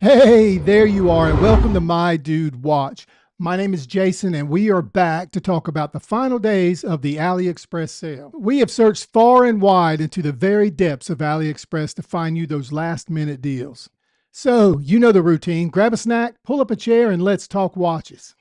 Hey, there you are, and welcome to My Dude Watch. My name is Jason, and we are back to talk about the final days of the AliExpress sale. We have searched far and wide into the very depths of AliExpress to find you those last-minute deals. So, you know the routine. Grab a snack, pull up a chair, and let's talk watches.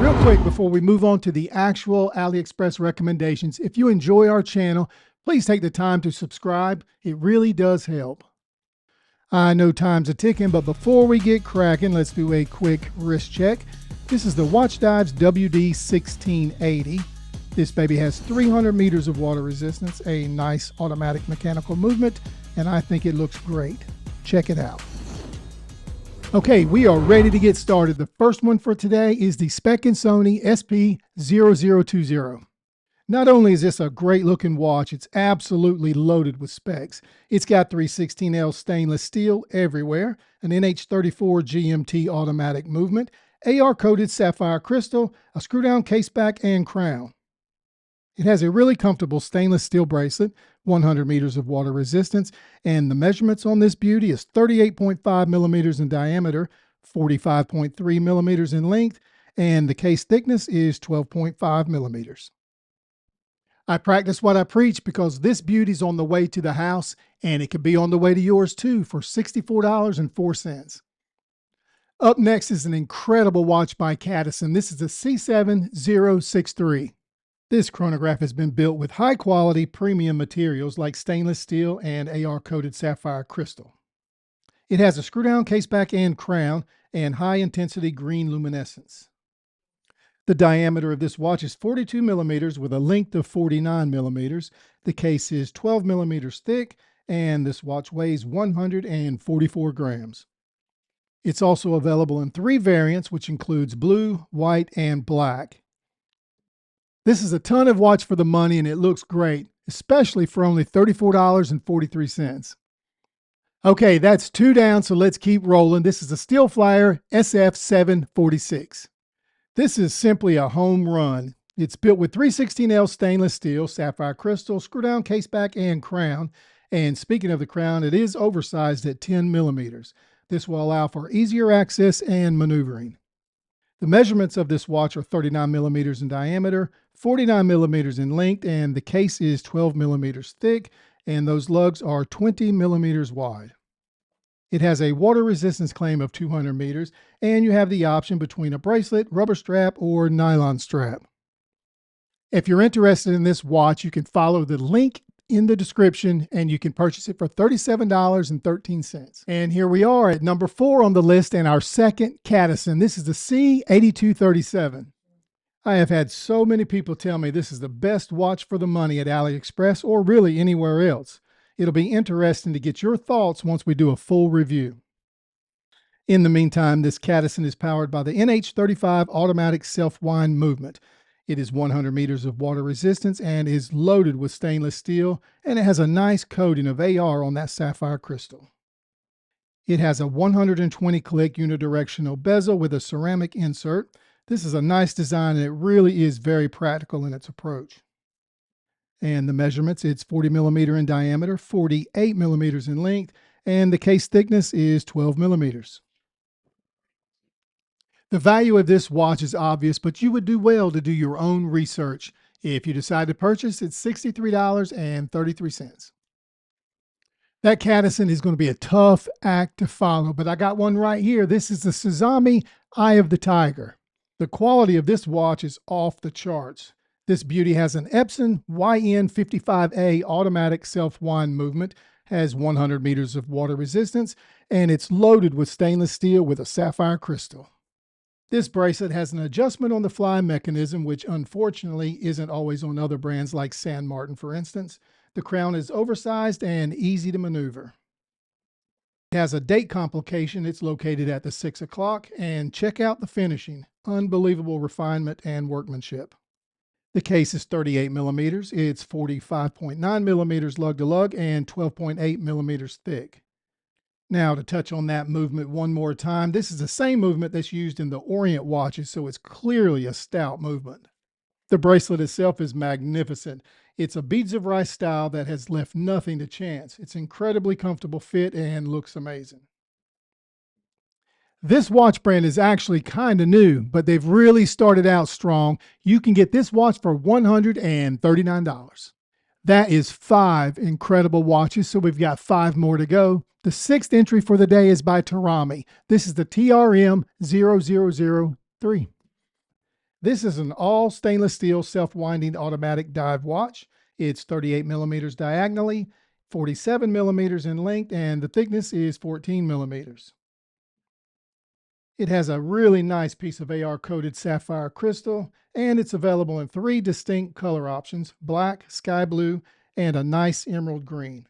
Real quick before we move on to the actual AliExpress recommendations, if you enjoy our channel, please take the time to subscribe. It really does help. I know time's a ticking, but before we get cracking, let's do a quick wrist check. This is the Watch Dives WD-1680. This baby has 300 meters of water resistance, a nice automatic mechanical movement, and I think it looks great. Check it out. Okay, we are ready to get started. The first one for today is the Specken Sony SP-0020. Not only is this a great looking watch, it's absolutely loaded with specs. It's got 316L stainless steel everywhere, an NH34 GMT automatic movement, AR coated sapphire crystal, a screw down case back and crown. It has a really comfortable stainless steel bracelet, 100 meters of water resistance, and the measurements on this beauty is 38.5 millimeters in diameter, 45.3 millimeters in length, and the case thickness is 12.5 millimeters. I practice what I preach because this beauty's on the way to the house, and it could be on the way to yours too for $64.04. Up next is an incredible watch by Cadisen. This is the C7063. This chronograph has been built with high quality premium materials like stainless steel and AR coated sapphire crystal. It has a screw down case back and crown and high intensity green luminescence. The diameter of this watch is 42 millimeters with a length of 49 millimeters. The case is 12 millimeters thick, and this watch weighs 144 grams. It's also available in 3 variants, which includes blue, white, and black. This is a ton of watch for the money, and it looks great, especially for only $34.43. Okay, that's 2 down, so let's keep rolling. This is the Steelflier SF-746. This is simply a home run. It's built with 316L stainless steel, sapphire crystal, screw down case back and crown. And speaking of the crown, it is oversized at 10 millimeters. This will allow for easier access and maneuvering. The measurements of this watch are 39 millimeters in diameter, 49 millimeters in length, and the case is 12 millimeters thick, and those lugs are 20 millimeters wide. It has a water resistance claim of 200 meters, and you have the option between a bracelet, rubber strap, or nylon strap. If you're interested in this watch, you can follow the link in the description, and you can purchase it for $37.13. And here we are at number 4 on the list, and our second Cadisen. This is the C8237. I have had so many people tell me this is the best watch for the money at AliExpress, or really anywhere else. It'll be interesting to get your thoughts once we do a full review. In the meantime, this Cadisen is powered by the NH35 automatic self-wind movement. It is 100 meters of water resistance and is loaded with stainless steel, and it has a nice coating of AR on that sapphire crystal. It has a 120 click unidirectional bezel with a ceramic insert. This is a nice design, and it really is very practical in its approach. And the measurements, it's 40 millimeter in diameter, 48 millimeters in length, and the case thickness is 12 millimeters. The value of this watch is obvious, but you would do well to do your own research. If you decide to purchase, it's $63.33. That Cadisen is going to be a tough act to follow, but I got one right here. This is the Suami Eye of the Tiger. The quality of this watch is off the charts. This beauty has an Epson YN55A automatic self-wind movement, has 100 meters of water resistance, and it's loaded with stainless steel with a sapphire crystal. This bracelet has an adjustment on the fly mechanism, which unfortunately isn't always on other brands like San Martin, for instance. The crown is oversized and easy to maneuver. It has a date complication. It's located at the 6 o'clock, and check out the finishing. Unbelievable refinement and workmanship. The case is 38 millimeters. It's 45.9 millimeters lug to lug and 12.8 millimeters thick. Now, to touch on that movement one more time, this is the same movement that's used in the Orient watches, so it's clearly a stout movement. The bracelet itself is magnificent. It's a beads of rice style that has left nothing to chance. It's incredibly comfortable fit and looks amazing. This watch brand is actually kind of new, but they've really started out strong. You can get this watch for $139. That is 5 incredible watches, so we've got 5 more to go. The 6th entry for the day is by Trami. This is the TRM-0003. This is an all stainless steel self-winding automatic dive watch. It's 38 millimeters diagonally, 47 millimeters in length, and the thickness is 14 millimeters. It has a really nice piece of AR-coated sapphire crystal, and it's available in 3 distinct color options: black, sky blue, and a nice emerald green.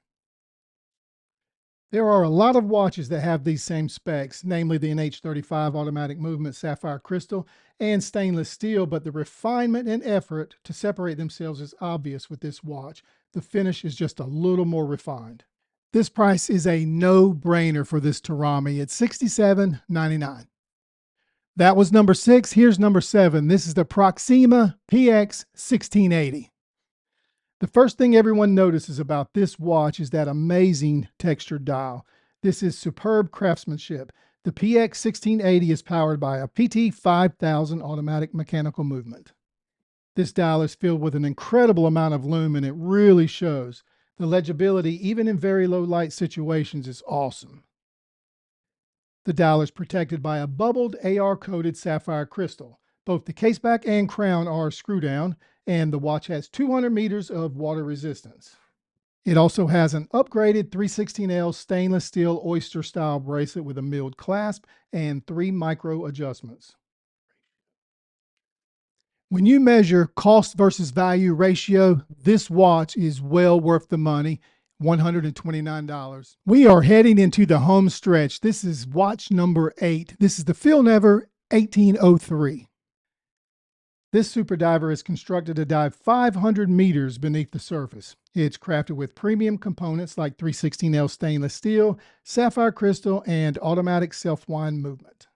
There are a lot of watches that have these same specs, namely the NH35 automatic movement sapphire crystal and stainless steel, but the refinement and effort to separate themselves is obvious with this watch. The finish is just a little more refined. This price is a no-brainer for this Trami. It's $67.99. That was number 6. Here's number 7. This is the Proxima PX-1680. The first thing everyone notices about this watch is that amazing textured dial. This is superb craftsmanship. The PX-1680 is powered by a PT-5000 automatic mechanical movement. This dial is filled with an incredible amount of lume, and it really shows. The legibility, even in very low light situations, is awesome. The dial is protected by a bubbled AR-coated sapphire crystal. Both the caseback and crown are screw down, and the watch has 200 meters of water resistance. It also has an upgraded 316L stainless steel oyster-style bracelet with a milled clasp and 3 micro adjustments. When you measure cost versus value ratio, this watch is well worth the money. $129. We are heading into the home stretch. This is watch number 8. This is the Feelnever 1803. This super diver is constructed to dive 500 meters beneath the surface. It's crafted with premium components like 316L stainless steel, sapphire crystal, and automatic self-wind movement.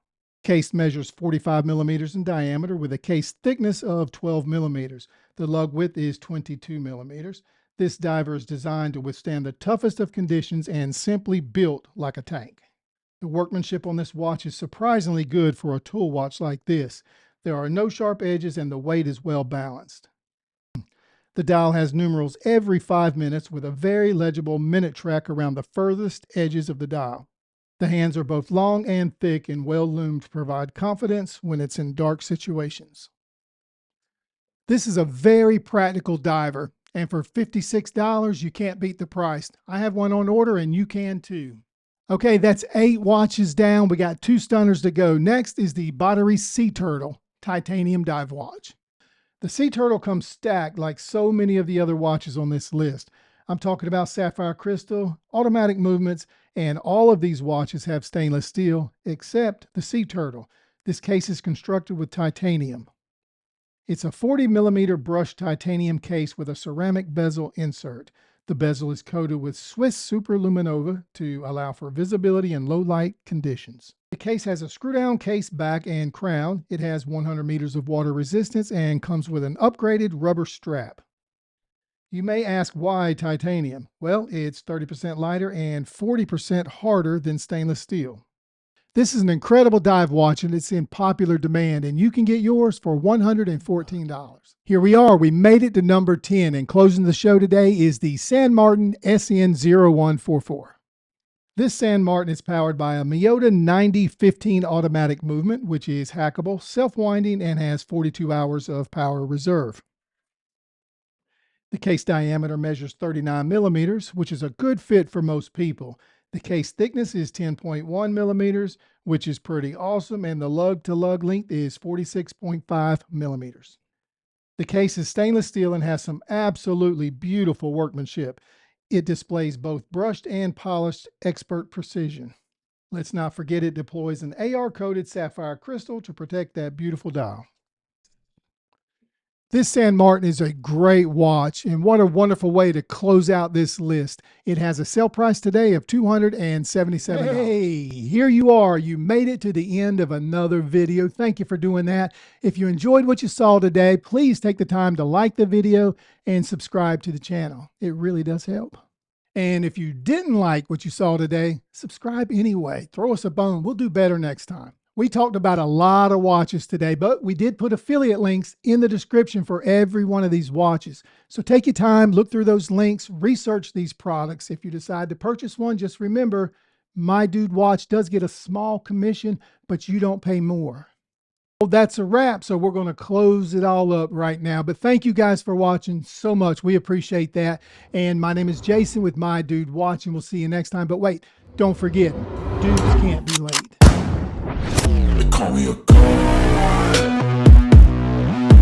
Case measures 45 millimeters in diameter with a case thickness of 12 millimeters. The lug width is 22 millimeters. This diver is designed to withstand the toughest of conditions and simply built like a tank. The workmanship on this watch is surprisingly good for a tool watch like this. There are no sharp edges and the weight is well balanced. The dial has numerals every 5 minutes with a very legible minute track around the furthest edges of the dial. The hands are both long and thick and well loomed to provide confidence when it's in dark situations. This is a very practical diver, and for $56, you can't beat the price. I have one on order and you can too. Okay, that's 8 watches down. We got 2 stunners to go. Next is the Boderry Sea Turtle titanium dive watch. The Sea Turtle comes stacked like so many of the other watches on this list. I'm talking about sapphire crystal, automatic movements, and all of these watches have stainless steel except the Sea Turtle. This case is constructed with titanium. It's a 40 millimeter brushed titanium case with a ceramic bezel insert. The bezel is coated with Swiss Superluminova to allow for visibility in low light conditions. The case has a screw down case back and crown. It has 100 meters of water resistance and comes with an upgraded rubber strap. You may ask why titanium? Well, it's 30% lighter and 40% harder than stainless steel. This is an incredible dive watch and it's in popular demand, and you can get yours for $114. Here we are, we made it to number 10, and closing the show today is the San Martin SN0144. This San Martin is powered by a Miyota 9015 automatic movement, which is hackable, self-winding, and has 42 hours of power reserve. The case diameter measures 39 millimeters, which is a good fit for most people. The case thickness is 10.1 millimeters, which is pretty awesome, and the lug-to-lug length is 46.5 millimeters. The case is stainless steel and has some absolutely beautiful workmanship. It displays both brushed and polished expert precision. Let's not forget it deploys an AR-coated sapphire crystal to protect that beautiful dial. This San Martin is a great watch, and what a wonderful way to close out this list. It has a sale price today of $277. Hey, here you are. You made it to the end of another video. Thank you for doing that. If you enjoyed what you saw today, please take the time to like the video and subscribe to the channel. It really does help. And if you didn't like what you saw today, subscribe anyway. Throw us a bone. We'll do better next time. We talked about a lot of watches today, but we did put affiliate links in the description for every one of these watches. So take your time, look through those links, research these products. If you decide to purchase one, just remember, My Dude Watch does get a small commission, but you don't pay more. Well, that's a wrap, so we're going to close it all up right now. But thank you guys for watching so much. We appreciate that. And my name is Jason with My Dude Watch, and we'll see you next time. But wait, don't forget, dudes can't be late. Call me a god.